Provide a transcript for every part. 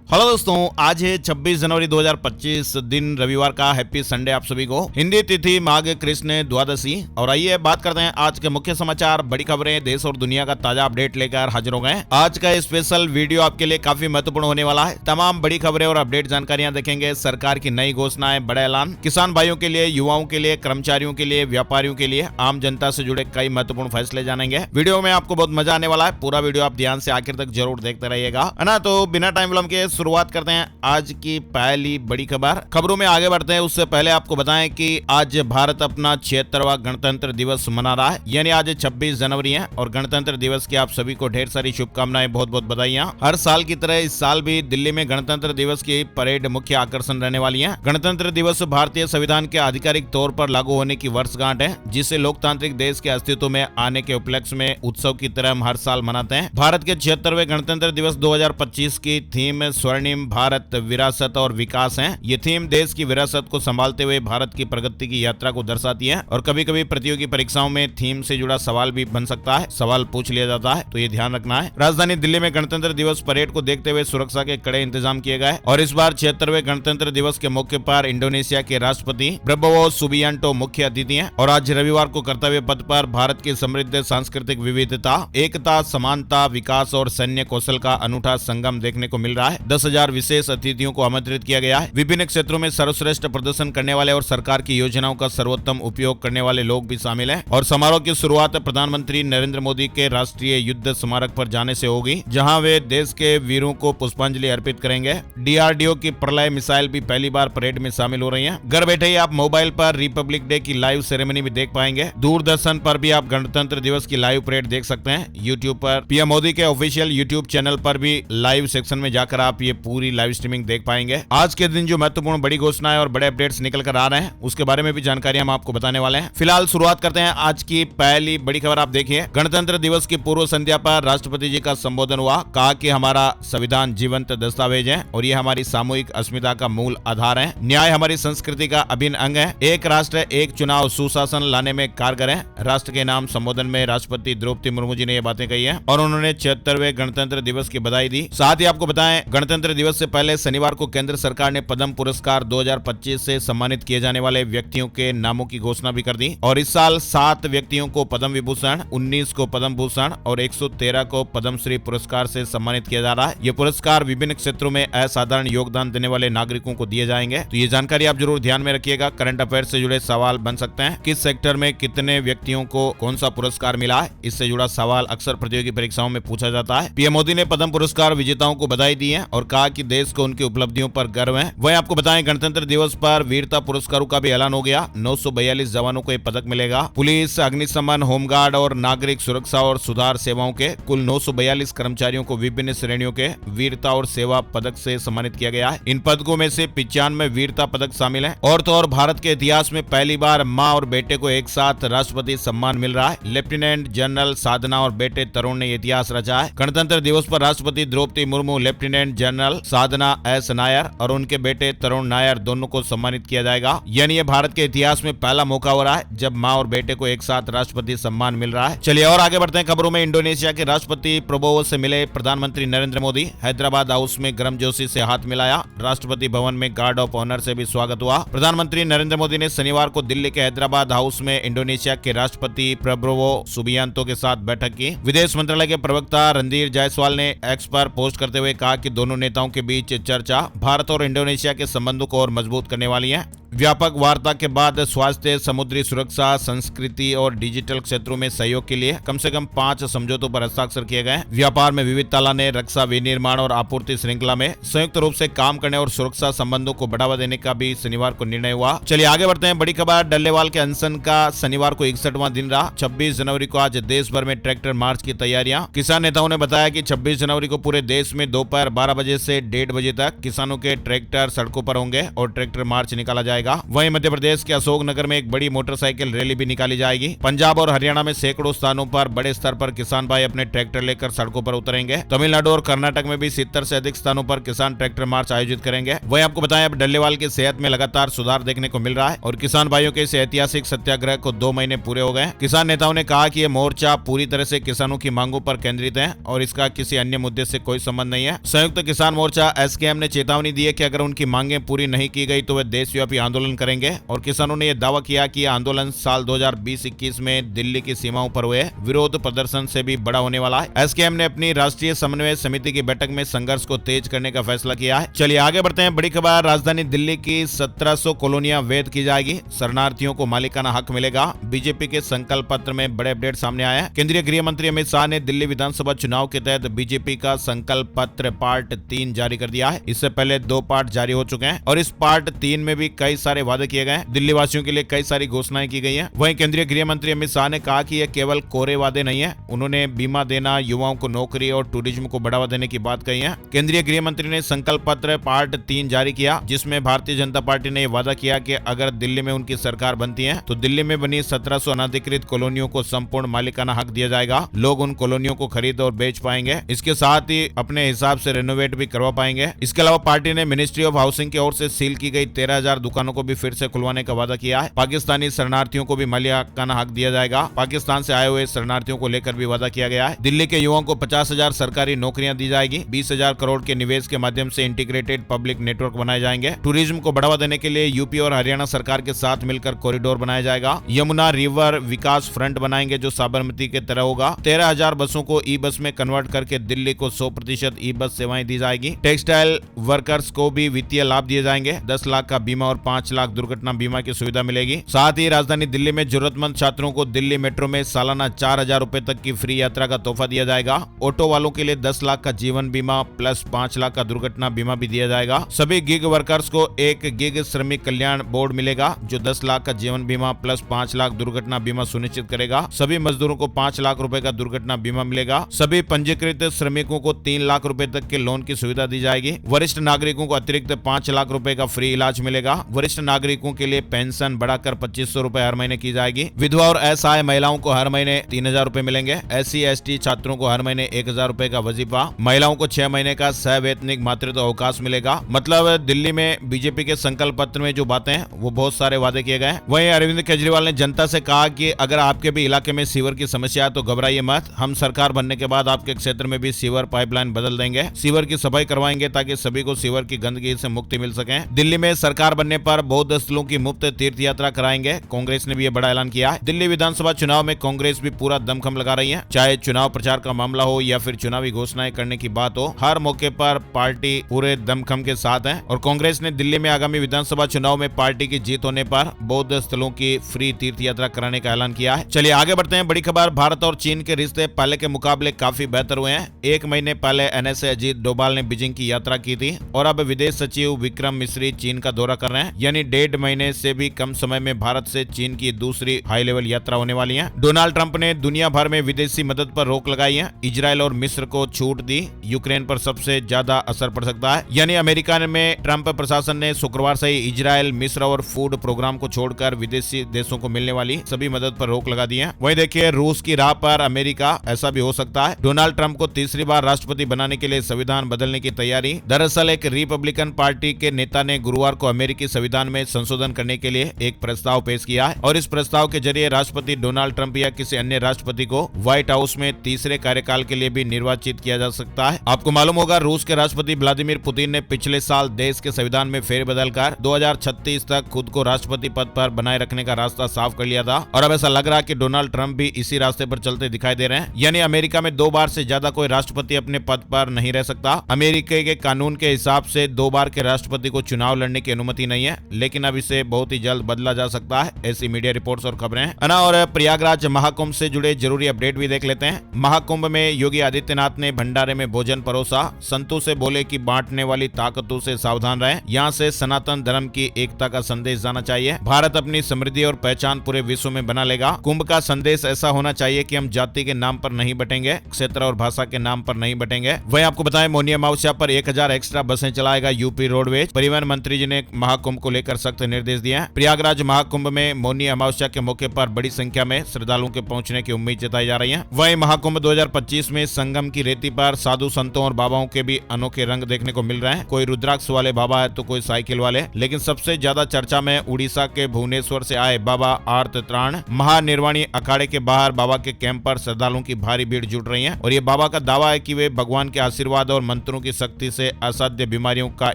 Hello दोस्तों, आज है 26 जनवरी 2025 दिन रविवार का। हैप्पी संडे आप सभी को। हिंदी तिथि माघ कृष्ण द्वादशी। और आइए बात करते हैं आज के मुख्य समाचार, बड़ी खबरें, देश और दुनिया का ताजा अपडेट लेकर हाजिर हो गए। आज का स्पेशल वीडियो आपके लिए काफी महत्वपूर्ण होने वाला है। तमाम बड़ी खबरें और अपडेट जानकारियां देखेंगे। सरकार की नई घोषणाएं, बड़ा ऐलान, किसान भाइयों के लिए, युवाओं के लिए, कर्मचारियों के लिए, व्यापारियों के लिए, आम जनता से जुड़े कई महत्वपूर्ण फैसले जानेंगे। वीडियो में आपको बहुत मजा आने वाला है। पूरा वीडियो आप ध्यान से आखिर तक जरूर देखते रहिएगा, है ना। तो बिना टाइम विलंब के शुरुआत करते हैं आज की पहली बड़ी खबर। खबरों में आगे बढ़ते हैं उससे पहले आपको बताएं कि आज भारत अपना 76वां गणतंत्र दिवस मना रहा है, यानी आज 26 जनवरी है। और गणतंत्र दिवस की आप सभी को ढेर सारी शुभकामनाएं, बहुत बहुत बधाइयां। हर साल की तरह इस साल भी दिल्ली में गणतंत्र दिवस की परेड मुख्य आकर्षण रहने वाली है। गणतंत्र दिवस भारतीय संविधान के आधिकारिक तौर पर लागू होने की वर्षगांठ है, जिसे लोकतांत्रिक देश के अस्तित्व में आने के उपलक्ष्य में उत्सव की तरह हम हर साल मनाते हैं। भारत के 76वें गणतंत्र दिवस 2025 की थीम स्वर्णिम भारत, विरासत और विकास है। ये थीम देश की विरासत को संभालते हुए भारत की प्रगति की यात्रा को दर्शाती है। और कभी कभी प्रतियोगी परीक्षाओं में थीम से जुड़ा सवाल भी बन सकता है, सवाल पूछ लिया जाता है, तो ये ध्यान रखना है। राजधानी दिल्ली में गणतंत्र दिवस परेड को देखते हुए सुरक्षा के कड़े इंतजाम किए गए। और इस बार 76वें गणतंत्र दिवस के मौके पर इंडोनेशिया के राष्ट्रपति प्रबोवो सुबियांटो मुख्य अतिथि हैं। और आज रविवार को कर्तव्य पथ पर भारत की समृद्ध सांस्कृतिक विविधता, एकता, समानता, विकास और सैन्य कौशल का अनूठा संगम देखने को मिल रहा है। 10,000 विशेष अतिथियों को आमंत्रित किया गया है। विभिन्न क्षेत्रों में सर्वश्रेष्ठ प्रदर्शन करने वाले और सरकार की योजनाओं का सर्वोत्तम उपयोग करने वाले लोग भी शामिल हैं। और समारोह की शुरुआत प्रधानमंत्री नरेंद्र मोदी के राष्ट्रीय युद्ध स्मारक पर जाने से होगी, जहां वे देश के वीरों को पुष्पांजलि अर्पित करेंगे। डीआरडीओ की प्रलय मिसाइल भी पहली बार परेड में शामिल हो रही है। घर बैठे ही आप मोबाइल पर रिपब्लिक डे की लाइव सेरेमनी भी देख पाएंगे। दूरदर्शन पर भी आप गणतंत्र दिवस की लाइव परेड देख सकते हैं। यूट्यूब पर पीएम मोदी के ऑफिशियल यूट्यूब चैनल पर भी लाइव सेक्शन में जाकर आप ये पूरी लाइव स्ट्रीमिंग देख पाएंगे। आज के दिन जो महत्वपूर्ण बड़ी घोषणाएं और बड़े अपडेट्स निकल कर आ रहे हैं, उसके बारे में भी जानकारी हम आपको बताने वाले हैं। फिलहाल शुरुआत करते हैं आज की पहली बड़ी खबर। आप देखिए, गणतंत्र दिवस की पूर्व संध्या पर राष्ट्रपति जी का संबोधन हुआ। कहा कि हमारा संविधान जीवंत दस्तावेज है और ये हमारी सामूहिक अस्मिता का मूल आधार है। न्याय हमारी संस्कृति का अभिन्न अंग है। एक राष्ट्र एक चुनाव सुशासन लाने में कारगर है। राष्ट्र के नाम संबोधन में राष्ट्रपति द्रौपदी मुर्मू जी ने ये बातें कही है और उन्होंने 76वें गणतंत्र दिवस की बधाई दी। साथ ही आपको बताएं, गणतंत्र दिवस से पहले शनिवार को केंद्र सरकार ने पद्म पुरस्कार 2025 से सम्मानित किए जाने वाले व्यक्तियों के नामों की घोषणा भी कर दी। और इस साल 7 व्यक्तियों को पद्म विभूषण, 19 को पद्म भूषण और 113 को पद्मश्री पुरस्कार से सम्मानित किया जा रहा है। ये पुरस्कार विभिन्न क्षेत्रों में असाधारण योगदान देने वाले नागरिकों को दिए जाएंगे। तो ये जानकारी आप जरूर ध्यान में रखिएगा। करंट अफेयर से जुड़े सवाल बन सकते हैं। किस सेक्टर में कितने व्यक्तियों को कौन सा पुरस्कार मिला है, इससे जुड़ा सवाल अक्सर प्रतियोगी परीक्षाओं में पूछा जाता है। पीएम मोदी ने पद्म पुरस्कार विजेताओं को बधाई दी है और कहा कि देश को उनकी उपलब्धियों पर गर्व है। वहीं आपको बताएं, गणतंत्र दिवस पर वीरता पुरस्कारों का भी ऐलान हो गया। 942 जवानों को यह पदक मिलेगा। पुलिस, अग्निशमन, होमगार्ड और नागरिक सुरक्षा और सुधार सेवाओं के कुल 942 कर्मचारियों को विभिन्न श्रेणियों के वीरता और सेवा पदक से सम्मानित किया गया है। इन पदकों में से 95 वीरता पदक शामिल है। और तो और भारत के इतिहास में पहली बार मां और बेटे को एक साथ राष्ट्रपति सम्मान मिल रहा है। लेफ्टिनेंट जनरल साधना और बेटे तरुण ने इतिहास रचा है। गणतंत्र दिवस पर राष्ट्रपति द्रौपदी मुर्मू, लेफ्टिनेंट जनरल साधना एस नायर और उनके बेटे तरुण नायर दोनों को सम्मानित किया जाएगा। यानी ये भारत के इतिहास में पहला मौका हो रहा है जब मां और बेटे को एक साथ राष्ट्रपति सम्मान मिल रहा है। चलिए और आगे बढ़ते हैं खबरों में। इंडोनेशिया के राष्ट्रपति प्रबोवो से मिले प्रधानमंत्री नरेंद्र मोदी। हैदराबाद हाउस में गर्मजोशी से हाथ मिलाया। राष्ट्रपति भवन में गार्ड ऑफ ऑनर से भी स्वागत हुआ। प्रधानमंत्री नरेंद्र मोदी ने शनिवार को दिल्ली के हैदराबाद हाउस में इंडोनेशिया के राष्ट्रपति प्रबोवो सुबियांतो के साथ बैठक की। विदेश मंत्रालय के प्रवक्ता रणधीर जायसवाल ने एक्स पर पोस्ट करते हुए कहा कि दोनों नेताओं के बीच चर्चा भारत और इंडोनेशिया के संबंधों को और मजबूत करने वाली है। व्यापक वार्ता के बाद स्वास्थ्य, समुद्री सुरक्षा, संस्कृति और डिजिटल क्षेत्रों में सहयोग के लिए कम से कम 5 समझौतों पर हस्ताक्षर किए गए। व्यापार में विविधता लाने, रक्षा, विनिर्माण और आपूर्ति श्रृंखला में संयुक्त रूप से काम करने और सुरक्षा संबंधों को बढ़ावा देने का भी शनिवार को निर्णय हुआ। चलिए आगे बढ़ते हैं। बड़ी खबर, डल्लेवाल के अनशन का शनिवार को 61वां दिन रहा। 26 जनवरी को आज देश भर में ट्रैक्टर मार्च की तैयारियां। किसान नेताओं ने बताया कि 26 जनवरी को पूरे देश में दोपहर 12 बजे से 1:30 बजे तक किसानों के ट्रैक्टर सड़कों पर होंगे और ट्रैक्टर मार्च निकाला जाएगा। जाएगा। वहीं मध्य प्रदेश के अशोकनगर में एक बड़ी मोटरसाइकिल रैली भी निकाली जाएगी। पंजाब और हरियाणा में सैकड़ों स्थानों पर बड़े स्तर पर किसान भाई अपने ट्रैक्टर लेकर सड़कों पर उतरेंगे। तमिलनाडु और कर्नाटक में भी 70 से अधिक स्थानों पर किसान ट्रैक्टर मार्च आयोजित करेंगे। वहीं आपको बताएं, अब डल्लेवाल की सेहत में लगातार सुधार देखने को मिल रहा है और किसान भाइयों के इस ऐतिहासिक सत्याग्रह को 2 महीने पूरे हो गए। किसान नेताओं ने कहा कि यह मोर्चा पूरी तरह से किसानों की मांगों पर केंद्रित है और इसका किसी अन्य मुद्दे से कोई संबंध नहीं है। संयुक्त किसान मोर्चा एसकेएम ने चेतावनी दी है कि अगर उनकी मांगें पूरी नहीं की गई तो वे देशव्यापी आंदोलन करेंगे और किसानों ने यह दावा किया कि यह आंदोलन साल 2020-21 में दिल्ली की सीमाओं पर हुए विरोध प्रदर्शन से भी बड़ा होने वाला है। एसकेएम ने अपनी राष्ट्रीय समन्वय समिति की बैठक में संघर्ष को तेज करने का फैसला किया है। चलिए आगे बढ़ते हैं। बड़ी खबर, राजधानी दिल्ली की 1700 कॉलोनियां वैध की जाएगी, शरणार्थियों को मालिकाना हक मिलेगा। बीजेपी के संकल्प पत्र में बड़े अपडेट सामने आए हैं। केंद्रीय गृह मंत्री अमित शाह ने दिल्ली विधानसभा चुनाव के तहत बीजेपी का संकल्प पत्र पार्ट 3 जारी कर दिया है। इससे पहले 2 पार्ट जारी हो चुके हैं और इस पार्ट 3 में भी कई सारे वादे किए गए हैं। दिल्ली वासियों के लिए कई सारी घोषणाएं की गई हैं। वहीं केंद्रीय गृह मंत्री अमित शाह ने कहा कि यह केवल कोरे वादे नहीं है। उन्होंने बीमा देना, युवाओं को नौकरी और टूरिज्म को बढ़ावा देने की बात कही है। केंद्रीय गृह मंत्री ने संकल्प पत्र पार्ट 3 जारी किया, जिसमें भारतीय जनता पार्टी ने वादा किया कि अगर दिल्ली में उनकी सरकार बनती है तो दिल्ली में बनी 1700 अनाधिकृत कॉलोनियों को संपूर्ण मालिकाना हक दिया जाएगा। लोग उन कॉलोनियों को खरीद और बेच पाएंगे, इसके साथ ही अपने हिसाब से रेनोवेट भी करवा पाएंगे। इसके अलावा पार्टी ने मिनिस्ट्री ऑफ हाउसिंग की ओर से सील की गई 13,000 दुकानों को भी फिर से खुलवाने का वादा किया है। पाकिस्तानी शरणार्थियों को भी मालिकाना हक दिया जाएगा। पाकिस्तान से आए हुए शरणार्थियों को लेकर भी वादा किया गया है। दिल्ली के युवाओं को 50,000 सरकारी नौकरियां दी जाएगी। 20,000 करोड़ के निवेश के माध्यम से इंटीग्रेटेड पब्लिक नेटवर्क बनाए जाएंगे। टूरिज्म को बढ़ावा देने के लिए यूपी और हरियाणा सरकार के साथ मिलकर कॉरिडोर बनाया जाएगा। यमुना रिवर विकास फ्रंट बनाएंगे जो साबरमती के तरह होगा। 13,000 बसों को ई बस में कन्वर्ट करके दिल्ली को 100% ई बस सेवाएं दी जाएगी। टेक्सटाइल वर्कर्स को भी वित्तीय लाभ दिए जाएंगे। 10 लाख का बीमा और 5 लाख दुर्घटना बीमा की सुविधा मिलेगी। साथ ही राजधानी दिल्ली में जरूरतमंद छात्रों को दिल्ली मेट्रो में सालाना 4,000 रुपए तक की फ्री यात्रा का तोहफा दिया जाएगा। ऑटो वालों के लिए 10 लाख का जीवन बीमा प्लस 5 लाख का दुर्घटना बीमा भी दिया जाएगा। सभी गिग वर्कर्स को एक गिग श्रमिक कल्याण बोर्ड मिलेगा जो 10 लाख का जीवन बीमा प्लस 5 लाख दुर्घटना बीमा सुनिश्चित करेगा। सभी मजदूरों को 5 लाख रुपए का दुर्घटना बीमा मिलेगा। सभी पंजीकृत श्रमिकों को 3 लाख रुपए तक के लोन की सुविधा दी जाएगी। वरिष्ठ नागरिकों को अतिरिक्त 5 लाख रुपए का फ्री इलाज मिलेगा। वरिष्ठ नागरिकों के लिए पेंशन बढ़ाकर 2500 रुपए हर महीने की जाएगी। विधवा और असहाय महिलाओं को हर महीने 3,000 रुपए मिलेंगे। SC/ST छात्रों को हर महीने 1,000 रुपए का वजीफा। महिलाओं को 6 महीने का सवैतनिक मातृत्व अवकाश मिलेगा। मतलब दिल्ली में बीजेपी के संकल्प पत्र में जो बातें हैं वो बहुत सारे वादे किए गए। वहीं अरविंद केजरीवाल ने जनता से कहा कि अगर आपके भी इलाके में सीवर की समस्या है तो घबराइए मत। हम सरकार बनने के बाद आपके क्षेत्र में भी सीवर पाइपलाइन बदल देंगे। सीवर की सफाई करवाएंगे ताकि सभी को सीवर की गंदगी से मुक्ति मिल सके। दिल्ली में सरकार बनने पर बौद्ध स्थलों की मुफ्त तीर्थ यात्रा कराएंगे। कांग्रेस ने भी यह बड़ा ऐलान किया है। दिल्ली विधानसभा चुनाव में कांग्रेस भी पूरा दमखम लगा रही है। चाहे चुनाव प्रचार का मामला हो या फिर चुनावी घोषणाएं करने की बात हो, हर मौके पर पार्टी पूरे दमखम के साथ है। और कांग्रेस ने दिल्ली में आगामी विधानसभा चुनाव में पार्टी की जीत होने पर बौद्ध स्थलों की फ्री तीर्थ यात्रा कराने का ऐलान किया है। चलिए आगे बढ़ते हैं। बड़ी खबर, भारत और चीन के रिश्ते पहले के मुकाबले काफी बेहतर हुए हैं। 1 महीने पहले NSA अजीत डोभाल ने बीजिंग की यात्रा की थी और अब विदेश सचिव विक्रम मिश्री चीन का दौरा कर रहे हैं। यानी 1.5 महीने से भी कम समय में भारत से चीन की दूसरी हाई लेवल यात्रा होने वाली है। डोनाल्ड ट्रंप ने दुनिया भर में विदेशी मदद पर रोक लगाई है। इजराइल और मिस्र को छूट दी। यूक्रेन पर सबसे ज्यादा असर पड़ सकता है। यानी अमेरिका में ट्रंप प्रशासन ने शुक्रवार से ही इजराइल, मिस्र और फूड प्रोग्राम को छोड़कर विदेशी देशों को मिलने वाली सभी मदद पर रोक लगा दी है। वहीं देखिए, रूस की राह पर अमेरिका, ऐसा भी हो सकता है। डोनाल्ड ट्रंप को तीसरी बार राष्ट्रपति बनाने के लिए संविधान बदलने की तैयारी। दरअसल एक रिपब्लिकन पार्टी के नेता ने गुरुवार को अमेरिकी संविधान में संशोधन करने के लिए एक प्रस्ताव पेश किया है और इस प्रस्ताव के जरिए राष्ट्रपति डोनाल्ड ट्रंप या किसी अन्य राष्ट्रपति को व्हाइट हाउस में तीसरे कार्यकाल के लिए भी निर्वाचित किया जा सकता है। आपको मालूम होगा, रूस के राष्ट्रपति व्लादिमीर पुतिन ने पिछले साल देश के संविधान में फेरबदल कर 2036 तक खुद को राष्ट्रपति पद पर बनाए रखने का रास्ता साफ कर लिया था और अब ऐसा लग रहा है कि डोनाल्ड ट्रंप भी इसी रास्ते पर चलते दिखाई दे रहे हैं। यानी अमेरिका में 2 बार से ज्यादा कोई राष्ट्रपति अपने पद पर नहीं रह सकता। अमेरिका के कानून के हिसाब से 2 बार के राष्ट्रपति को चुनाव लड़ने की अनुमति नहीं है, लेकिन अब इसे बहुत ही जल्द बदला जा सकता है। ऐसी मीडिया रिपोर्ट्स और खबरें हैं ना। और प्रयागराज महाकुंभ से जुड़े जरूरी अपडेट भी देख लेते हैं। महाकुंभ में योगी आदित्यनाथ ने भंडारे में भोजन परोसा। संतों से बोले कि बांटने वाली ताकतों से सावधान रहें। यहाँ से सनातन धर्म की एकता का संदेश जाना चाहिए। भारत अपनी समृद्धि और पहचान पूरे विश्व में बना लेगा। कुंभ का संदेश ऐसा होना चाहिए कि हम जाति के नाम पर नहीं बटेंगे, क्षेत्र और भाषा के नाम पर नहीं बटेंगे। वहीं आपको बताएं, मौनी अमावस्या पर 1000 एक्स्ट्रा बसें चलाएगा यूपी रोडवेज। परिवहन मंत्री जी ने महाकुंभ को को लेकर सख्त निर्देश दिए हैं। प्रयागराज महाकुंभ में मौनी अमावस्या के मौके पर बड़ी संख्या में श्रद्धालुओं के पहुंचने की उम्मीद जताई जा रही है। वहीं महाकुंभ 2025 में संगम की रेती पर साधु संतों और बाबाओं के भी अनोखे रंग देखने को मिल रहे हैं। कोई रुद्राक्ष वाले बाबा है तो कोई साइकिल वाले, लेकिन सबसे ज्यादा चर्चा में उड़ीसा के भुवनेश्वर से आए बाबा आर्त त्राण महानिर्वाणी अखाड़े के बाहर बाबा के कैंप पर श्रद्धालुओं की भारी भीड़ जुट रही है। और ये बाबा का दावा है कि वे भगवान के आशीर्वाद और मंत्रों की शक्ति से असाध्य बीमारियों का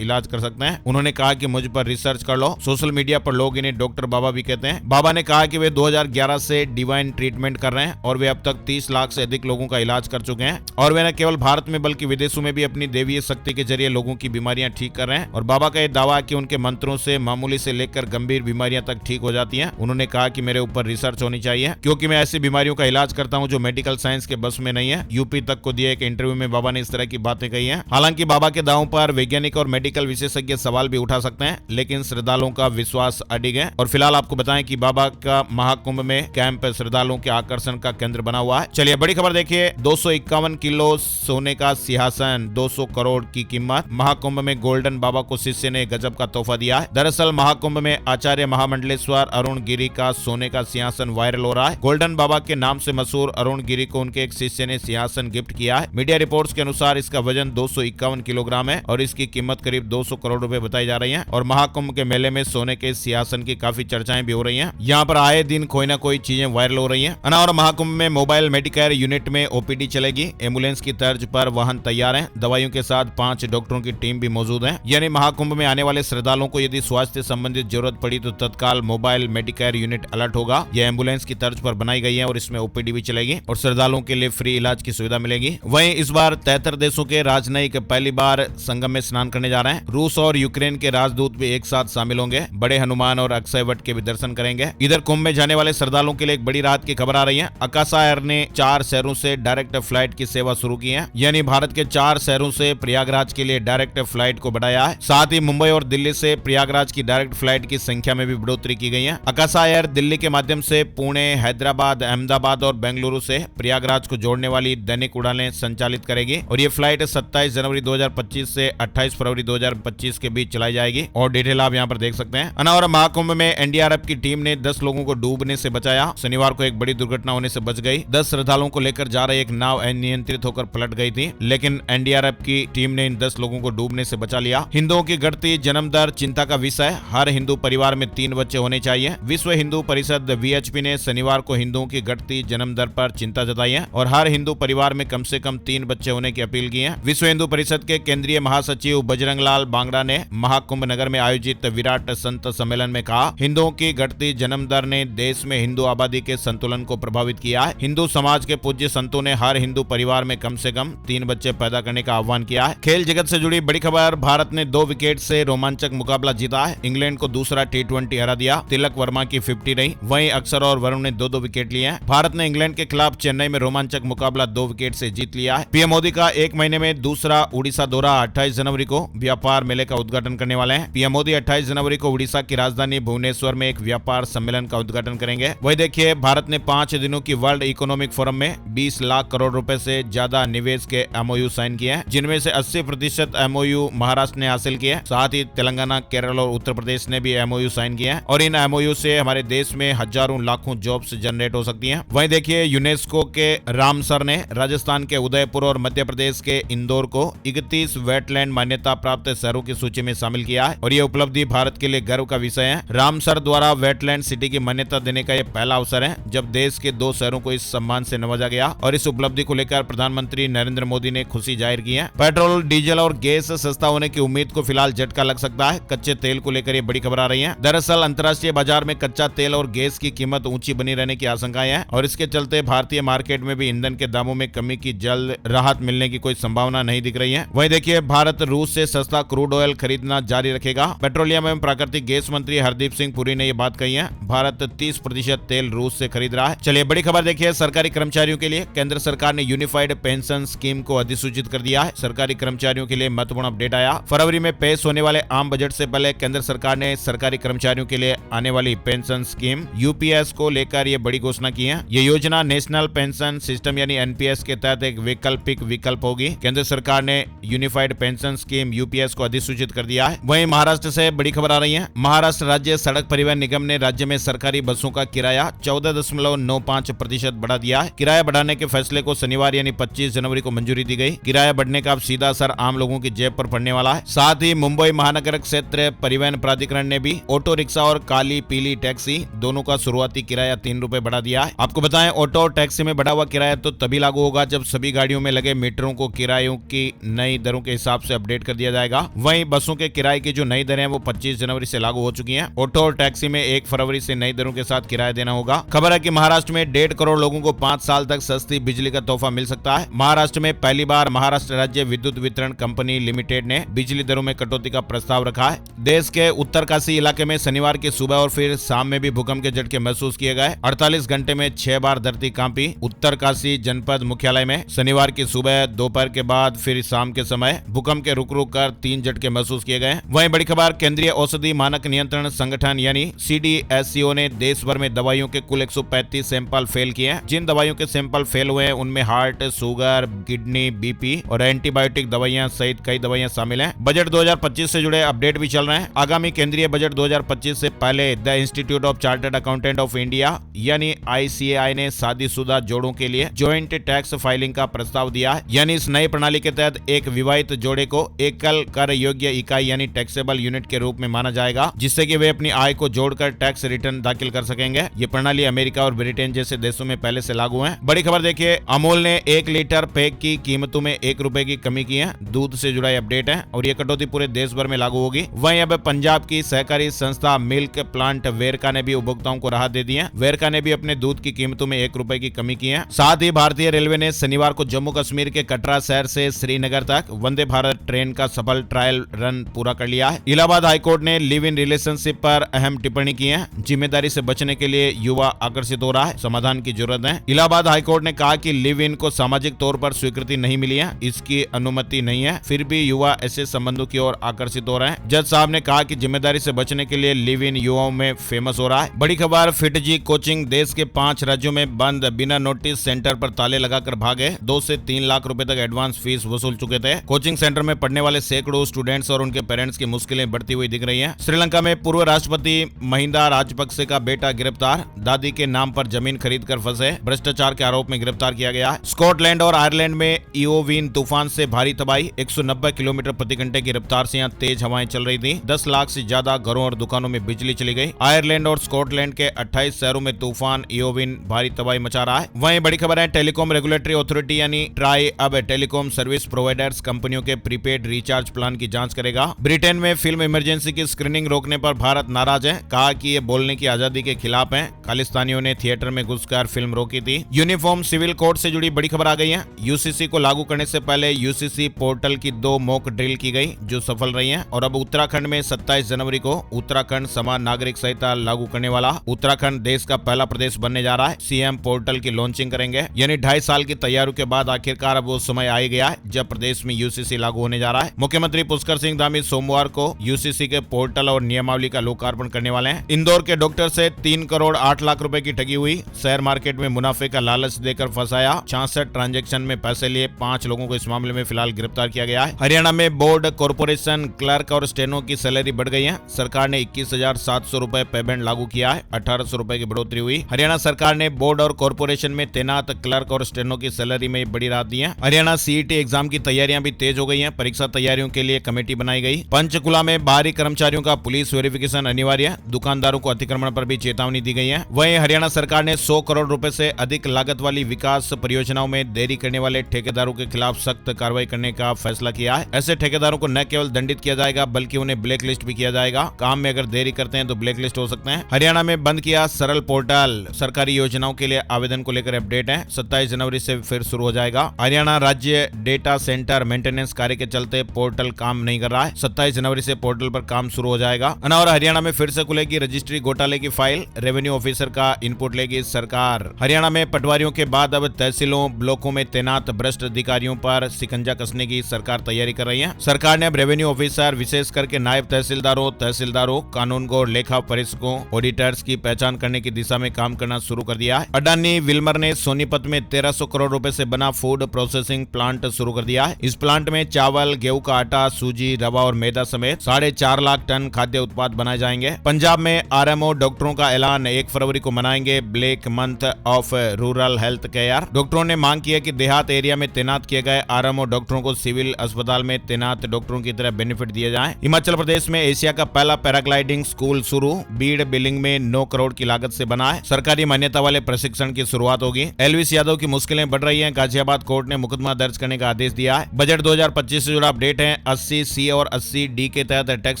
इलाज कर सकते हैं। उन्होंने कहा कि मुझ पर रिसर्च कर लो। सोशल मीडिया पर लोग इन्हें डॉक्टर बाबा भी कहते हैं। बाबा ने कहा कि वे 2011 से डिवाइन ट्रीटमेंट कर रहे हैं और वे अब तक 30 लाख से अधिक लोगों का इलाज कर चुके हैं। और वे न केवल भारत में बल्कि विदेशों में भी अपनी देवीय शक्ति के जरिए लोगों की बीमारियां ठीक कर रहे हैं। और बाबा का यह दावा है कि उनके मंत्रों से मामूली से लेकर गंभीर बीमारियां तक ठीक हो जाती हैं। उन्होंने कहा कि मेरे ऊपर रिसर्च होनी चाहिए क्योंकि मैं ऐसी बीमारियों का इलाज करता हूं जो मेडिकल साइंस के बस में नहीं है। यूपी तक को दिए एक इंटरव्यू में बाबा ने इस तरह की बातें कही हैं। हालांकि बाबा के दावों पर वैज्ञानिक और मेडिकल विशेषज्ञ सवाल भी उठा सकते हैं, लेकिन श्रद्धालुओं का विश्वास अडिग है। और फिलहाल आपको बताएं कि बाबा का महाकुंभ में कैंप श्रद्धालुओं के आकर्षण का केंद्र बना हुआ है। चलिए बड़ी खबर देखिए। 251 किलो सोने का सिंहासन, 200 करोड़ की कीमत। महाकुंभ में गोल्डन बाबा को शिष्य ने गजब का तोहफा दिया है। दरअसल महाकुंभ में आचार्य महामंडलेश्वर अरुण गिरी का सोने का सिंहासन वायरल हो रहा है। गोल्डन बाबा के नाम से मशहूर अरुण गिरी को उनके एक शिष्य ने सिंहासन गिफ्ट किया है। मीडिया रिपोर्ट्स के अनुसार इसका वजन 251 किलोग्राम है और इसकी कीमत करीब 200 करोड़ रुपए बताई जा रही है। और महाकुंभ के मेले में सोने के सिंहासन की काफी चर्चाएं भी हो रही हैं। यहाँ पर आए दिन कोई ना कोई चीजें वायरल हो रही हैं। और महाकुंभ में मोबाइल मेडिकेयर यूनिट में ओपीडी चलेगी। एम्बुलेंस की तर्ज पर वाहन तैयार है। दवाइयों के साथ 5 डॉक्टरों की टीम भी मौजूद है। यानी महाकुंभ में आने वाले श्रद्धालुओं को यदि स्वास्थ्य संबंधित जरूरत पड़ी तो तत्काल मोबाइल मेडिकेयर यूनिट अलर्ट होगा। यह एम्बुलेंस की तर्ज पर बनाई गई है और इसमें ओपीडी भी चलेगी और श्रद्धालुओं के लिए फ्री इलाज की सुविधा मिलेगी। वहीं इस बार 73 देशों के राजनयिक पहली बार संगम में स्नान करने जा रहे हैं। रूस और यूक्रेन के राजदूत भी एक साथ शामिल होंगे। बड़े हनुमान और अक्षय वट के भी दर्शन करेंगे। इधर कुंभ में जाने वाले श्रद्धालुओं के लिए एक बड़ी राहत की खबर आ रही है। आकाशा एयर ने 4 शहरों से डायरेक्ट फ्लाइट की सेवा शुरू की है। यानी भारत के 4 शहरों से प्रयागराज के लिए डायरेक्ट फ्लाइट को बढ़ाया है। साथ ही मुंबई और दिल्ली से प्रयागराज की डायरेक्ट फ्लाइट की संख्या में भी बढ़ोतरी की गई है। आकाशा एयर दिल्ली के माध्यम से पुणे, हैदराबाद, अहमदाबाद और बेंगलुरु से प्रयागराज को जोड़ने वाली दैनिक उड़ानें संचालित करेगी। और ये फ्लाइट 27 जनवरी 2025 से 28 फरवरी 2025 के बीच चलाई जाएगी। और डिटेल आप यहाँ पर देख सकते हैं। और महाकुंभ में एनडीआरएफ की टीम ने 10 लोगों को डूबने से बचाया। शनिवार को एक बड़ी दुर्घटना होने से बच गई। 10 श्रद्धालुओं को लेकर जा रही एक नाव अनियंत्रित होकर पलट गई थी, लेकिन एनडीआरएफ की टीम ने इन 10 लोगों को डूबने से बचा लिया। हिंदुओं की घटती जन्म दर चिंता का विषय। हर हिंदू परिवार में 3 बच्चे होने चाहिए। विश्व हिंदू परिषद वीएचपी ने शनिवार को हिंदुओं की घटती जन्म दर पर चिंता जताई है और हर हिंदू परिवार में कम से कम 3 बच्चे होने की अपील की है। विश्व हिंदू परिषद के केंद्रीय महासचिव बजरंग लाल बांगड़ा ने महाकुंभ नगर में आयोजित विराट संत सम्मेलन में कहा, हिंदुओं की घटती जन्म दर ने देश में हिंदू आबादी के संतुलन को प्रभावित किया है। हिंदू समाज के पूज्य संतों ने हर हिंदू परिवार में कम से कम 3 बच्चे पैदा करने का आह्वान किया है। खेल जगत से जुड़ी बड़ी खबर। भारत ने 2 विकेट से रोमांचक मुकाबला जीता है। इंग्लैंड को दूसरा T20 हरा दिया। तिलक वर्मा की 50 रही। वहीं अक्षर और वरुण ने 2-2 विकेट लिए हैं। भारत ने इंग्लैंड के खिलाफ चेन्नई में रोमांचक मुकाबला 2 विकेट से जीत लिया है। पीएम मोदी का 1 महीने में दूसरा उड़ीसा दौरा। 28 जनवरी को व्यापार मेले का उद्घाटन करने वाले हैं। पीएम मोदी 28 जनवरी को उड़ीसा की राजधानी भुवनेश्वर में एक व्यापार सम्मेलन का उद्घाटन करेंगे। वही देखिए, भारत ने 5 दिनों की वर्ल्ड इकोनॉमिक फोरम में 20 लाख करोड़ रुपए से ज्यादा निवेश के एमओयू साइन किए हैं, जिनमें से 80% एमओयू महाराष्ट्र ने हासिल किए। साथ ही तेलंगाना, केरल और उत्तर प्रदेश ने भी एमओयू साइन किए हैं और इन एमओयू से हमारे देश में हजारों लाखों जॉब्स जनरेट हो सकती हैं। वहीं देखिए, यूनेस्को के रामसर ने राजस्थान के उदयपुर और मध्य प्रदेश के इंदौर को 31 वेटलैंड मान्यता प्राप्त शहरों की सूची में शामिल किया है और यह उपलब्धि भारत के लिए गर्व का विषय है। रामसर द्वारा वेटलैंड सिटी की मान्यता देने का यह पहला अवसर है जब देश के 2 शहरों को इस सम्मान से नवाजा गया और इस उपलब्धि को लेकर प्रधानमंत्री नरेंद्र मोदी ने खुशी जाहिर की है। पेट्रोल, डीजल और गैस सस्ता होने की उम्मीद को फिलहाल झटका लग सकता है। कच्चे तेल को लेकर ये बड़ी खबर आ रही है। दरअसल अंतर्राष्ट्रीय बाजार में कच्चा तेल और गैस की कीमत ऊंची बनी रहने की आशंकाएं हैं और इसके चलते भारतीय मार्केट में भी ईंधन के दामों में कमी की जल्द राहत मिलने की कोई संभावना नहीं दिख रही है। वहीं देखिए, भारत रूस से सस्ता क्रूड ऑयल खरीदना जारी रखेगा। पेट्रोलियम एवं प्राकृतिक गैस मंत्री हरदीप सिंह पुरी ने यह बात कही है। भारत 30% तेल रूस से खरीद रहा है। चलिए बड़ी खबर देखिए, सरकारी कर्मचारियों के लिए केंद्र सरकार ने यूनिफाइड पेंशन स्कीम को अधिसूचित कर दिया है। सरकारी कर्मचारियों के लिए महत्वपूर्ण अपडेट आया। फरवरी में पेश होने वाले आम बजट से पहले केंद्र सरकार ने सरकारी कर्मचारियों के लिए आने वाली पेंशन स्कीम यूपीएस को लेकर ये बड़ी घोषणा की है। ये योजना नेशनल पेंशन सिस्टम यानी एनपीएस के तहत एक वैकल्पिक विकल्प होगी। केंद्र सरकार ने यूनिफाइड पेंशन स्कीम यूपीएस को अधिसूचित कर दिया है। वहीं महाराष्ट्र से बड़ी खबर आ रही है। महाराष्ट्र राज्य सड़क परिवहन निगम ने राज्य में सरकारी बसों का किराया 14.95% बढ़ा दिया है। किराया बढ़ाने के फैसले को शनिवार यानी 25 जनवरी को मंजूरी दी गई। किराया बढ़ने का अब सीधा असर आम लोगों की जेब पर पड़ने वाला है। साथ ही मुंबई महानगर क्षेत्र परिवहन प्राधिकरण ने भी ऑटो रिक्शा और काली पीली टैक्सी दोनों का शुरुआती किराया 3 रुपए बढ़ा दिया है। आपको बताएं, ऑटो और टैक्सी में बढ़ा हुआ किराया तो तभी लागू होगा जब सभी गाड़ियों में लगे मीटरों को किरायों की नई दरों के हिसाब से अपडेट कर दिया जाएगा। वहीं बसों के किराए की जो नई दरें हैं वो 25 जनवरी से लागू हो चुकी हैं। ऑटो और टैक्सी में 1 फरवरी से नई दरों के साथ किराया देना होगा। खबर है कि महाराष्ट्र में 1.5 करोड़ लोगों को 5 साल तक सस्ती बिजली का तोहफा मिल सकता है। महाराष्ट्र में पहली बार महाराष्ट्र राज्य विद्युत वितरण कंपनी लिमिटेड ने बिजली दरों में कटौती का प्रस्ताव रखा है। देश के उत्तरकाशी इलाके में शनिवार की सुबह और फिर शाम में भी भूकंप के झटके महसूस किए गए। 48 घंटे में 6 बार धरती कांपी। उत्तरकाशी जनपद मुख्यालय में शनिवार की सुबह, दोपहर के बाद फिर शाम के समय भूकंप के रुक रुक कर 3 झटके महसूस किए गए। वहीं बड़ी खबर, केंद्रीय औषधि मानक नियंत्रण संगठन यानी CDSCO ने देश भर में दवाइयों के कुल 135 सैंपल फेल किए हैं। जिन दवाइयों के सैंपल फेल हुए हैं उनमें हार्ट, शुगर, किडनी, BP और एंटीबायोटिक दवाइयां सहित कई दवाइयां शामिल हैं। बजट 2025 से जुड़े अपडेट भी चल रहे हैं। आगामी केंद्रीय बजट 2025 से पहले the institute of chartered accountant of India यानी ICAI ने शादीशुदा जोड़ों के लिए ज्वाइंट टैक्स फाइलिंग का प्रस्ताव दिया है। यानी इस नई प्रणाली के तहत एक विवाहित जोड़े को एकल कर योग्य इकाई यानी टैक्सेबल यूनिट के रूप में माना जाएगा, जिससे कि वे अपनी आय को जोड़कर टैक्स रिटर्न दाखिल कर सकेंगे। ये प्रणाली अमेरिका और ब्रिटेन जैसे देशों में पहले से लागू है। बड़ी खबर देखिए, अमूल ने 1 लीटर पैक की कीमतों में 1 रुपए की कमी की है। दूध से जुड़ा अपडेट है और ये कटौती पूरे देश भर में लागू होगी। वहीं अब पंजाब की सहकारी संस्था मिल्क प्लांट वेरका ने भी उपभोक्ताओं को राहत दे दी है। वेरका ने भी अपने दूध की कीमतों में 1 रुपए की कमी की है। साथ ही भारतीय रेलवे ने शनिवार को जम्मू कश्मीर के कटरा शहर से श्रीनगर तक वंदे भारत ट्रेन का सफल ट्रायल रन पूरा कर लिया है। इलाहाबाद हाईकोर्ट ने लिव इन रिलेशनशिप पर अहम टिप्पणी की है। जिम्मेदारी से बचने के लिए युवा आकर्षित हो रहा है, समाधान की जरूरत है। इलाहाबाद हाईकोर्ट ने कहा कि लिव इन को सामाजिक तौर पर स्वीकृति नहीं मिली है, इसकी अनुमति नहीं है, फिर भी युवा ऐसे संबंधों की ओर आकर्षित हो रहे हैं। जज साहब ने कहा कि जिम्मेदारी से बचने के लिए लिव इन युवाओं में फेमस हो रहा है। बड़ी खबर, फिटजी कोचिंग देश के 5 राज्यों में बंद, बिना नोटिस सेंटर पर ताले लगाकर भागे। 2 से 3 लाख रुपए तक एडवांस फीस वसूल चुके थे। कोचिंग सेंटर में पढ़ने वाले सैकड़ों स्टूडेंट्स और उनके पेरेंट्स की मुश्किलें बढ़ती हुई दिख रही हैं। श्रीलंका में पूर्व राष्ट्रपति महिंदा राजपक्से का बेटा गिरफ्तार, दादी के नाम पर जमीन खरीद कर फंसे, भ्रष्टाचार के आरोप में गिरफ्तार किया गया। स्कॉटलैंड और आयरलैंड में इओविन तूफान से भारी तबाही, 190 किलोमीटर प्रति घंटे की रफ्तार से यहाँ तेज हवाएं चल रही थी। 10 लाख से ज्यादा घरों और दुकानों में बिजली चली गई। आयरलैंड और स्कॉटलैंड के 28 शहरों में तूफान इओविन भारी तबाही मचा रहा है। वहीं बड़ी खबर है, टेलीकॉम रेगुलेटरी अथॉरिटी यानी ट्राई अब टेलीकॉम सर्विस प्रोवाइडर्स कंपनियों के प्रीपेड रिचार्ज प्लान की जांच करेगा। ब्रिटेन में फिल्म इमरजेंसी की स्क्रीनिंग रोकने पर भारत नाराज है, कहा कि ये बोलने की आजादी के खिलाफ है। खालिस्तानियों ने थिएटर में घुसकर फिल्म रोकी थी। यूनिफॉर्म सिविल कोड से जुड़ी बड़ी खबर आ गई है। यूसीसी को लागू करने से पहले यूसीसी पोर्टल की 2 मॉक ड्रिल की गई जो सफल रही है। और अब उत्तराखंड में 27 जनवरी को उत्तराखंड समान नागरिक संहिता लागू करने वाला उत्तराखंड देश का पहला प्रदेश बनने जा रहा है। सीएम पोर्टल की लॉन्चिंग करेंगे, यानी 2.5 साल की तैयारियों के बाद आखिरकार अब वो समय आ गया है जब प्रदेश में यूसीसी लागू होने जा रहा है। मुख्यमंत्री पुष्कर सिंह धामी सोमवार को यूसीसी के पोर्टल और नियमावली का लोकार्पण करने वाले हैं। इंदौर के डॉक्टर से 3 करोड़ 8 लाख रुपए की ठगी हुई, शेयर मार्केट में मुनाफे का लालच देकर फंसाया। 66 ट्रांजैक्शन में पैसे लिए 5 लोगों को इस मामले में फिलहाल गिरफ्तार किया गया है। हरियाणा में बोर्ड, कॉर्पोरेशन, क्लर्क और स्टेनो की सैलरी बढ़ गई है। सरकार ने 21,700 रुपए पेमेंट लागू किया है, 1800 रुपए की बढ़ोतरी हुई। हरियाणा सरकार ने बोर्ड और कॉर्पोरेशन में तैनात क्लर्क और स्टेनो की सैलरी में बड़ी राहत दी है। हरियाणा CET एग्जाम की तैयारियां भी तेज हो गई हैं। परीक्षा तैयारियों के लिए कमेटी बनाई गई। पंचकुला में बाहरी कर्मचारियों का पुलिस वेरिफिकेशन अनिवार्य, दुकानदारों को अतिक्रमण पर भी चेतावनी दी गई है। वहीं हरियाणा सरकार ने 100 करोड़ रुपए से अधिक लागत वाली विकास परियोजनाओं में देरी करने वाले ठेकेदारों के खिलाफ सख्त कार्रवाई करने का फैसला किया है। ऐसे ठेकेदारों को न केवल दंडित किया जाएगा बल्कि उन्हें ब्लैक लिस्ट भी किया जाएगा। काम में अगर देरी करते हैं तो ब्लैक लिस्ट हो सकते हैं। हरियाणा में बंद किया सरल पोर्टल, सरकारी योजनाओं के लिए आवेदन को लेकर अपडेट है। 27 जनवरी से फिर शुरू हो जाएगा। हरियाणा राज्य डेटा सेंटर मेंटेनेंस कार्य के चलते पोर्टल काम नहीं कर रहा है। 27 जनवरी से पोर्टल पर काम शुरू हो जाएगा। और हरियाणा में फिर से खुलेगी रजिस्ट्री घोटाले की फाइल, रेवेन्यू ऑफिसर का इनपुट लेगी सरकार। हरियाणा में पटवारियों के बाद अब तहसीलों, ब्लॉकों में तैनात भ्रष्ट अधिकारियों पर शिकंजा कसने की सरकार तैयारी कर रही है। सरकार ने अब रेवेन्यू ऑफिसर, विशेष करके नायब तहसीलदारों, कानूनगो और लेखा परीक्षकों, ऑडिटर्स की पहचान करने की दिशा में काम करना शुरू कर दिया है। अडानी विल्मर ने सोनीपत में 1300 करोड़ रुपए से बना फूड प्रोसेसिंग प्लांट शुरू कर दिया है। इस प्लांट में चावल, गेहूं का आटा, सूजी, रवा और मैदा समेत 4.5 4 लाख टन खाद्य उत्पाद बनाए जाएंगे। पंजाब में आरएमओ डॉक्टरों का ऐलान, 1 फरवरी को मनाएंगे black month of rural health care. डॉक्टरों ने मांग की है कि देहात एरिया में तैनात किए गए आरएमओ डॉक्टरों को सिविल अस्पताल में तैनात डॉक्टरों की तरह बेनिफिट दिए जाए। हिमाचल प्रदेश में एशिया का पहला पैराग्लाइडिंग स्कूल शुरू, बीड़ बिलिंग में 9 करोड़ की लागत से बना है। सरकारी मान्यता वाले प्रशिक्षण की शुरुआत होगी। एलवीस यादव की मुश्किलें बढ़ रही हैं, गाजियाबाद कोर्ट ने मुकदमा दर्ज करने का आदेश दिया है। बजट 2025 से जुड़ा अपडेट है। 80C और 80D के तहत टैक्स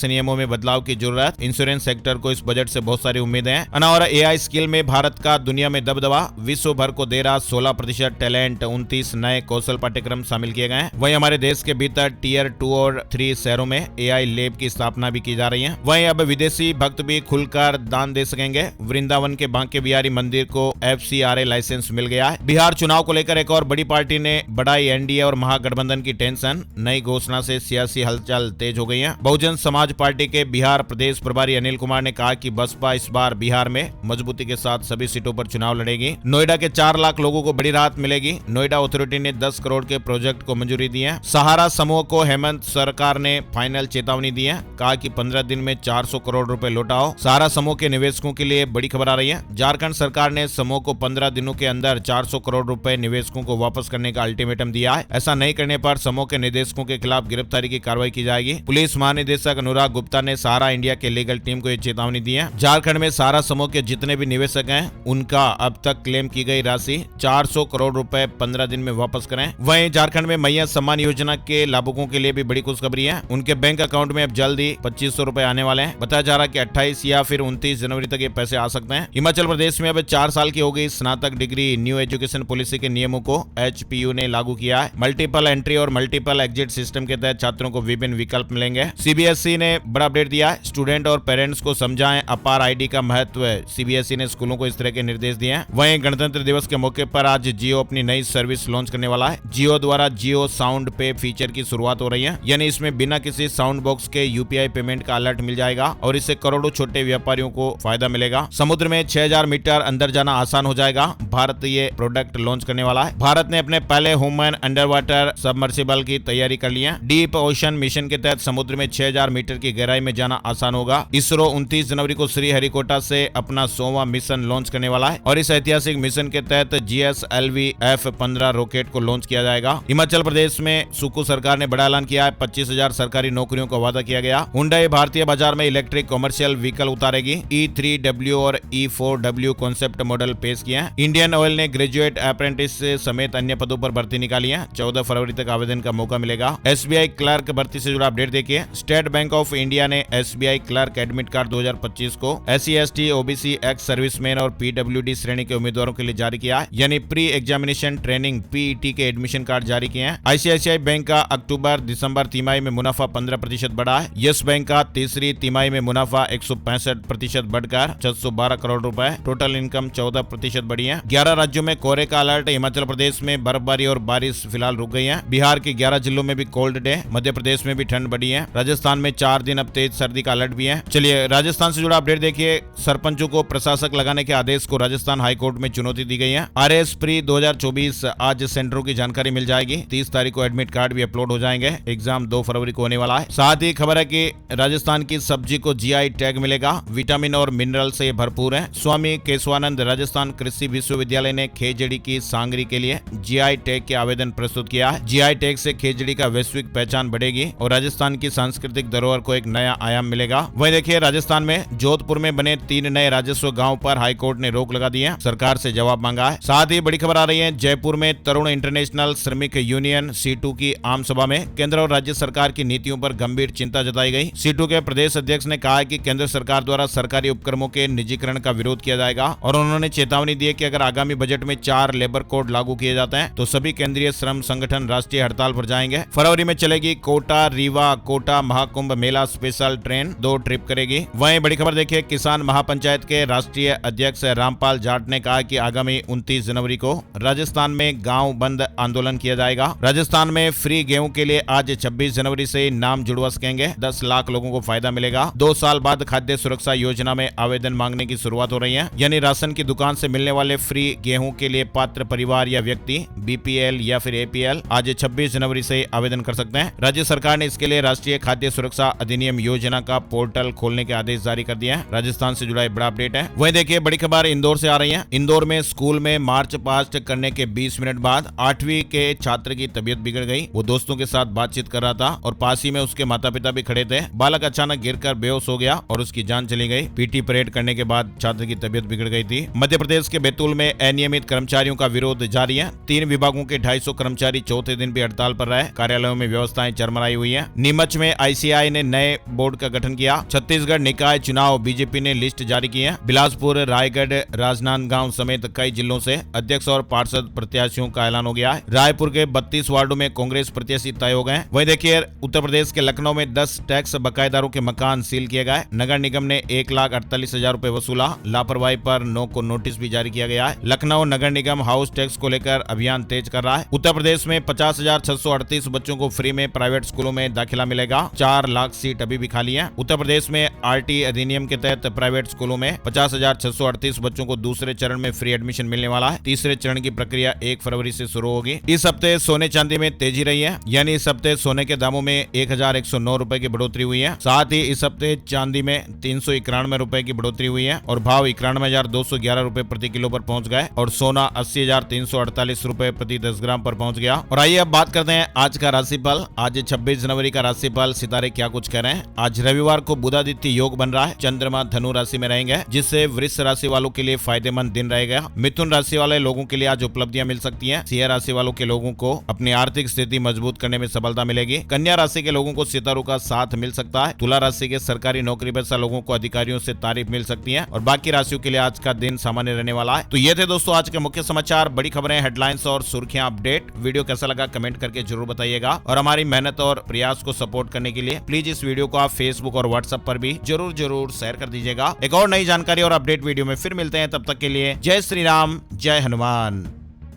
नियमों में बदलाव की जरूरत। इंश्योरेंस सेक्टर को इस बजट से बहुत सारी उम्मीदें हैं। अनावरा एआई स्किल में भारत का दुनिया में दबदबा, विश्व भर को दे रहा 16% टैलेंट। 29 नए कौशल पाठ्यक्रम शामिल किए गए हैं। वहीं हमारे देश के भीतर टीयर 2 और 3 शहरों में एआई लैब की स्थापना भी की जा रही है। वहीं अब विदेशी भक्त भी खुलकर दान दे सकेंगे। वृंदावन के बांके बिहारी मंदिर को FCRA लाइसेंस मिल गया है। बिहार चुनाव को लेकर एक और बड़ी पार्टी ने बढ़ाई एनडीए और महागठबंधन की टेंशन। नई घोषणा से सियासी हलचल तेज हो गई है। बहुजन समाज पार्टी के बिहार प्रदेश प्रभारी अनिल कुमार ने कहा कि बसपा इस बार बिहार में मजबूती के साथ सभी सीटों पर चुनाव लड़ेगी। नोएडा के 4 लाख लोगों को बड़ी राहत मिलेगी। नोएडा अथॉरिटी ने 10 करोड़ के प्रोजेक्ट को मंजूरी दी है। सहारा समूह को हेमंत सरकार ने फाइनल चेतावनी दी है। कहा कि 15 दिन में 400 करोड़ रुपए लौटाओ। सहारा समूह के निवेशकों के लिए बड़ी खबर आ रही है। झारखंड सरकार ने समूह को 15 दिनों के अंदर 400 करोड़ रुपए निवेशकों को वापस करने का अल्टीमेटम दिया है। ऐसा नहीं करने पर समूह के निदेशकों के खिलाफ गिरफ्तारी की कार्रवाई की जाएगी। पुलिस महानिदेशक अनुराग गुप्ता ने सहारा इंडिया के लीगल टीम को यह चेतावनी दी है। झारखंड में सहारा समूह के जितने भी निवेशक हैं, उनका अब तक क्लेम की गई राशि 400 करोड़ रुपए 15 दिन में वापस करें। वहीं झारखंड में मैया सम्मान योजना के लाभुकों के लिए भी बड़ी खुशखबरी है। उनके बैंक अकाउंट में अब जल्द ही 2500 रुपए आने वाले हैं। बताया जा रहा है कि 28 या फिर 29 जनवरी तक ये पैसे आ सकते हैं। हिमाचल प्रदेश में अब 4 साल की हो गई स्नातक डिग्री। न्यू एजुकेशन पॉलिसी के नियमों को HPU ने लागू किया है। मल्टीपल एंट्री और मल्टीपल एग्जिट सिस्टम के तहत छात्रों को विभिन्न विकल्प मिलेंगे। CBSE ने बड़ा अपडेट दिया है। स्टूडेंट और पेरेंट्स को समझाएं अपार ID का महत्व। CBSE ने स्कूलों को इस तरह के निर्देश दिए हैं। वहीं गणतंत्र दिवस के मौके पर आज जियो अपनी नई सर्विस लॉन्च करने वाला है। जियो द्वारा जियो साउंड पे फीचर की शुरुआत हो रही है। यानी इसमें बिना किसी साउंड बॉक्स के UPI पेमेंट का अलर्ट मिल जाएगा और इससे करोड़ों छोटे व्यापारियों को फायदा मिलेगा। समुद्र में 6000 मीटर अंदर जाना आसान हो जाएगा। भारत ये प्रोडक्ट लॉन्च करने वाला है। भारत ने अपने पहले ह्यूमन अंडर वाटर सबमर्सिबल की तैयारी कर ली है। डीप ओशन मिशन के तहत समुद्र में 6000 मीटर की गहराई में जाना आसान होगा। इसरो 29 जनवरी को श्रीहरिकोटा से अपना 100वां मिशन लॉन्च करने वाला है और इस ऐतिहासिक मिशन के तहत GSLV F-15 रॉकेट को लॉन्च किया जाएगा। हिमाचल प्रदेश में सुकू सरकार ने बड़ा ऐलान किया है। 25,000 सरकारी नौकरियों का वादा किया गया। हुंडई भारतीय बाजार में इलेक्ट्रिक कमर्शियल व्हीकल उतारेगी। E3W और E4W कॉन्सेप्ट मॉडल पेश किए हैं। इंडियन ऑयल ने ग्रेजुएट अप्रेंटिस समेत अन्य पदों पर भर्ती निकाली है। 14 फरवरी तक आवेदन का मौका मिलेगा। SBI क्लर्क भर्ती से जुड़ा अपडेट देखिए। स्टेट बैंक ऑफ इंडिया ने SBI क्लर्क एडमिट कार्ड 2025 को SC ST OBC ex serviceman और PWD श्रेणी के उम्मीदवारों के लिए जारी किया है। यानी प्री एग्जामिनेशन ट्रेनिंग PET के एडमिशन कार्ड जारी किए हैं। ICICI बैंक का अक्टूबर दिसंबर तिमाही में मुनाफा 15% बढ़ा है। यस बैंक का तीसरी तिमाही में मुनाफा 165% बढ़कर 612 करोड़ रुपए। टोटल इनकम 14% बढ़ी है। 11 राज्यों में कोहरे का अलर्ट। हिमाचल प्रदेश में बर्फबारी और बारिश फिलहाल रुक गई है। बिहार के 11 जिलों में भी कोल्ड डे। मध्य प्रदेश में भी ठंड बढ़ी है। राजस्थान में 4 दिन अब तेज सर्दी का अलर्ट भी है। चलिए राजस्थान से जुड़ा अपडेट देखिए। सरपंचों को प्रशासक लगाने के आदेश को राजस्थान हाईकोर्ट में चुनौती दी गई है। RS प्री 2024 आज सेंटरों की जानकारी मिल जाएगी। 30 तारीख को एडमिट कार्ड भी अपलोड हो जाएंगे। एग्जाम 2 फरवरी को होने वाला है। साथ ही खबर है कि राजस्थान की सब्जी को GI टैग मिलेगा। विटामिन और मिनरल से भरपूर है। स्वामी केशवानंद राजस्थान कृषि विश्वविद्यालय ने खेजड़ी की सांगरी के लिए GI टैग के आवेदन प्रस्तुत किया है। GI टैग से खेजड़ी का वैश्विक पहचान बढ़ेगी और राजस्थान की सांस्कृतिक धरोहर को एक नया आयाम मिलेगा। वहीं देखिए राजस्थान में जोधपुर में बने 3 नए राजस्व गांव पर हाईकोर्ट ने रोक लगा दी है। सरकार से जवाब मांगा है। साथ ही बड़ी खबर आ रही है। जयपुर में तरुण इंटरनेशनल श्रमिक यूनियन C2 की आम सभा में केंद्र और राज्य सरकार की नीतियों पर गंभीर चिंता जताई गई। C2 के प्रदेश अध्यक्ष ने कहा कि केंद्र सरकार द्वारा सरकारी उपक्रमों के निजीकरण का विरोध किया जाएगा और उन्होंने चेतावनी दी कि अगर आगामी बजट में 4 लेबर कोड लागू किए जाते हैं तो सभी केंद्रीय श्रम संगठन राष्ट्रीय हड़ताल पर जाएंगे। फरवरी में चलेगी कोटा रीवा कोटा महाकुंभ मेला स्पेशल ट्रेन 2 ट्रिप करेगी। वहीं बड़ी खबर देखिए। किसान महापंचायत के राष्ट्रीय अध्यक्ष रामपाल जाट ने कहा कि आगामी 29 जनवरी को राजस्थान में गांव बंद आंदोलन किया जाएगा। राजस्थान में फ्री गेहूं के लिए आज 26 जनवरी से नाम जुड़वा सकेंगे। 10 लाख लोगों को फायदा मिलेगा। 2 साल बाद खाद्य सुरक्षा योजना में आवेदन मांगने की शुरुआत हो रही है। यानी राशन की दुकान से मिलने वाले फ्री गेहूं के लिए पात्र परिवार या व्यक्ति BPL या फिर APL आज 26 जनवरी से आवेदन कर सकते हैं। राज्य सरकार ने इसके लिए राष्ट्रीय खाद्य सुरक्षा अधिनियम योजना का पोर्टल खोलने के आदेश जारी कर दिए हैं। राजस्थान से जुड़ा एक बड़ा अपडेट है। वहीं देखिए बड़ी खबर इंदौर से आ रही है। इंदौर में स्कूल में मार्च पास्ट करने के 20 मिनट बाद 8वीं के छात्र की तबीयत बिगड़ गई। वो दोस्तों के साथ बातचीत कर रहा था और पास ही में उसके माता पिता भी खड़े थे। बालक अचानक गिरकर बेहोश हो गया और उसकी जान चली गई। पीटी परेड करने के बाद छात्र की तबीयत बिगड़ गई थी। मध्य प्रदेश के बैतूल में अनियमित कर्मचारियों का विरोध जारी है। 3 विभागों के 250 कर्मचारी चौथे दिन भी हड़ताल पर रहे। कार्यालयों में व्यवस्थाएं चरमराई हुई है। नीमच में आईसीआई ने नए बोर्ड का गठन किया। छत्तीसगढ़ निकाय चुनाव बीजेपी ने लिस्ट जारी की है। बिलासपुर, रायगढ़, राजनांदगांव समेत कई जिलों से अध्यक्ष और पार्षद प्रत्याशियों का ऐलान हो गया है। रायपुर के 32 वार्डो में कांग्रेस प्रत्याशी तय हो गए। वहीं देखिए उत्तर प्रदेश के लखनऊ में 10 टैक्स बकायेदारों के मकान सील किए गए। नगर निगम ने 1,48,000 रुपए वसूला। लापरवाही पर 9 को नोटिस भी जारी किया गया है। लखनऊ नगर निगम हाउस टैक्स को लेकर अभियान तेज कर रहा है। उत्तर प्रदेश में 50,638 बच्चों को फ्री में प्राइवेट स्कूलों में दाखिला मिलेगा। 4 लाख सीट अभी भी खाली है। उत्तर प्रदेश में आरटी अधिनियम के तहत प्राइवेट स्कूलों में 50,638 बच्चों को दूसरे चरण में फ्री एडमिशन मिलने वाला है। तीसरे चरण की प्रक्रिया 1 फरवरी से शुरू होगी। इस हफ्ते सोने चांदी में तेजी रही है, यानी इस हफ्ते सोने के दामों में 1,109 रुपए की बढ़ोतरी हुई है। साथ ही इस हफ्ते चांदी में 391 रुपए की बढ़ोतरी हुई है और भाव 91,211 रुपए प्रति किलो पर पहुंच गए और सोना 80,348 रुपए प्रति 10 ग्राम पर पहुंच गया। और आइए अब बात करते हैं आज का राशिफल। आज 26 जनवरी का राशिफल सितारे क्या कुछ कह रहे हैं। आज रविवार को बुधादित्य योग बन रहा है। चंद्रमा धनु राशि में रहेंगे, जिससे वृष राशि वालों के लिए फायदेमंद दिन रहेगा। मिथुन राशि वाले लोगों के लिए आज उपलब्धियां मिल सकती हैं। सिंह राशि वालों के लोगों को अपनी आर्थिक स्थिति मजबूत करने में सफलता मिलेगी। कन्या राशि के लोगों को सितारों का साथ मिल सकता है। तुला राशि के सरकारी नौकरी पेशा लोगों को अधिकारियों से तारीफ मिल सकती है और बाकी राशियों के लिए आज का दिन सामान्य रहने वाला है। तो ये थे दोस्तों आज के मुख्य समाचार, बड़ी खबरें, हेडलाइंस और सुर्खियां अपडेट। वीडियो कैसा लगा कमेंट करके जरूर बताइएगा और हमारी मेहनत और प्रयास को सपोर्ट करने के लिए प्लीज इस वीडियो को आप फेसबुक और व्हाट्सएप पर भी जरूर शेयर कर दीजिएगा। एक और नई जानकारी और अपडेट वीडियो में फिर मिलते हैं, तब तक के लिए जय श्री राम, जय हनुमान।